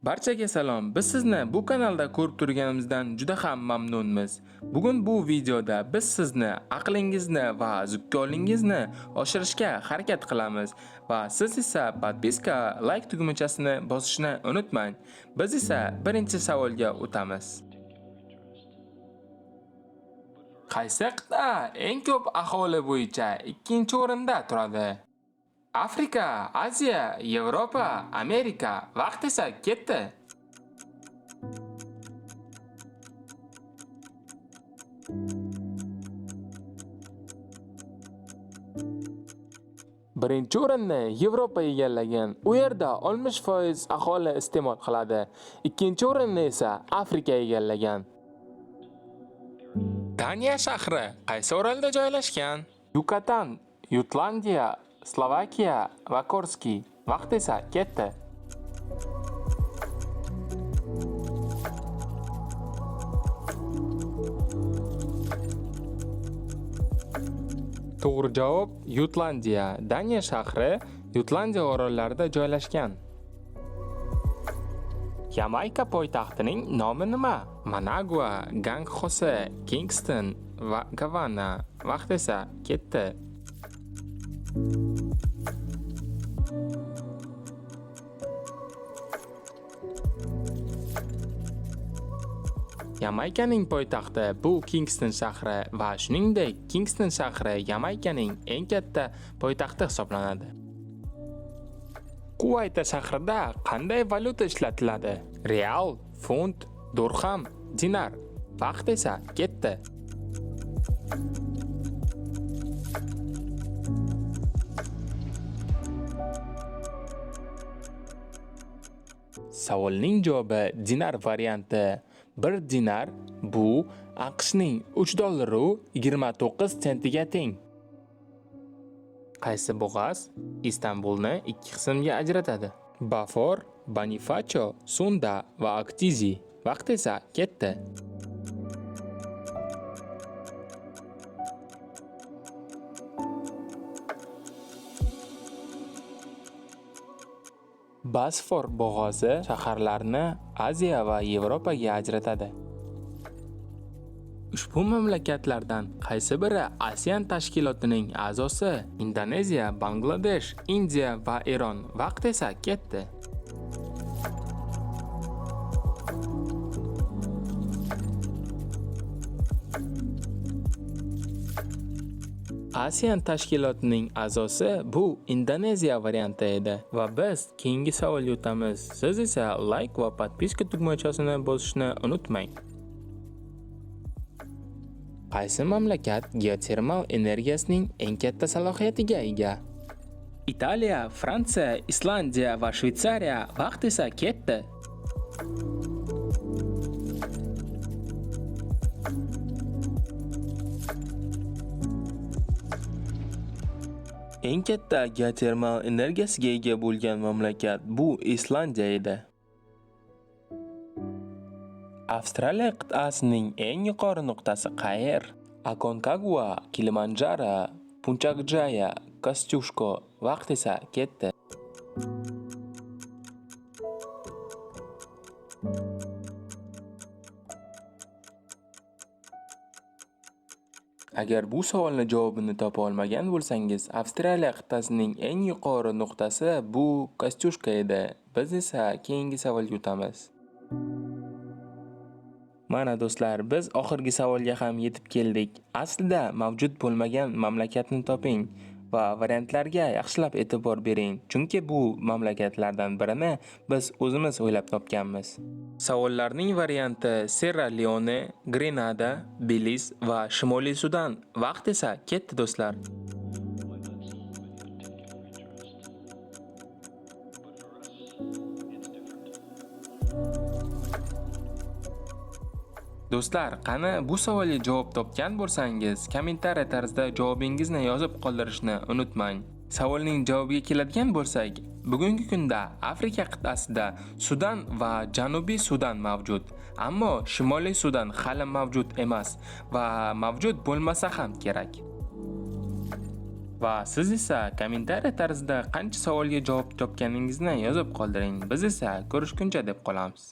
Barchaga salom. Biz sizni bu kanalda ko'rib turganimizdan juda ham mamnunmiz. Bugun bu videoda biz sizni aqlingizni va zukkolingizni oshirishga harakat qilamiz va siz esa podpiska, like tugmachasini bosishni unutmang. Biz esa birinchi savolga o'tamiz. Qaysi qit'a eng ko'p aholi bo'yicha 2-o'rinda turadi? Afrika, Aziya, Yevropa, Amerika. Vaqt esa ketdi. Birinchi o'rinni Yevropa egallagan. U yerda 60% aholi iste'mol qiladi. Ikkinchi o'rinni esa Afrika egallagan. Daniya shahri qaysi orolda joylashgan? Yukatan, Yutlandiya, Slovakiya va Korski. Vaqt esa ketdi. To'g'ri javob Yutlandiya. Daniya shahri Yutlandiya orollarida joylashgan. Yamayka poytaxtining nomi nima? Managua, Gang-Xose, Kingston va Gavana. Vaqt esa ketdi. Yamaykaning poytaxti bu Kingston shahri va shuningdek Kingston shahri Yamaykaning eng katta poytaxti hisoblanadi. Kuvayt shahrida qanday valyuta ishlatiladi? Real, funt, dirham, dinar. Vaqt esa ketdi. Savolning javobi dinar varianti. 1 dinar bu AQShning $3.29 sentiga teng. Qaysi bo'g'oz Istanbulni ikki qismga ajratadi? Bafor, Bonifacio, Sunda va Aktizi. Vaqt esa ketdi. Bosfor bo'g'ozi shaharlarni Aziya va Yevropaga ajratadi. Ushbu mamlakatlardan qaysi biri ASEAN tashkilotining a'zosi? Indoneziya, Bangladesh, Indiya va Eron. Vaqt esa ketdi. ASEAN tashkilotining a'zosi bu Indoneziya varianti edi va biz keyingi savolga o'tamiz. Siz esa like va podpiska tugmachasini bosishni unutmang. Qaysi mamlakat geotermal energiyasining eng katta salohiyatiga ega? Italiya, Fransiya, Islandiya va Shveysariya. Vaqt esa ketdi. Eng katta geotermal energiyasiga ega bo'lgan mamlakat bu Islandiya edi. Avstraliya qit'asining eng yuqori nuqtasi qayer? Aconcagua, Kilimanjaro, Puchak-Jaya, Kosciuszko. Vaqt esa ketdi. Agar bu savolning javobini topa olmagan bo'lsangiz, Avstraliya qit'asining eng yuqori nuqtasi bu Kosciuszko edi. Biz esa keyingi savolga o'tamiz. Mana do'stlar, biz oxirgi savolga ham yetib keldik. Aslida mavjud bo'lmagan mamlakatni toping va variantlarga yaxshilab e'tibor bering, chunki bu mamlakatlardan birini biz o'zimiz o'ylab topganmiz. Savollarning varianti Sierra Leone, Grenada, Beliz va Shimoliy Sudan. Vaqt esa ketdi do'stlar. Do'stlar, qani bu savolga javob topgan bo'lsangiz, kommentariy tarzda javobingizni yozib qoldirishni unutmang. Savolning javobiga keladigan bo'lsak, bugungi kunda Afrika qit'asida Sudan va Janubiy Sudan mavjud, ammo Shimoliy Sudan hali mavjud emas va mavjud bo'lmasa ham kerak. Va siz esa kommentariy tarzda qancha savolga javob topganingizni yozib qoldiring. Biz esa ko'rishguncha deb qolamiz.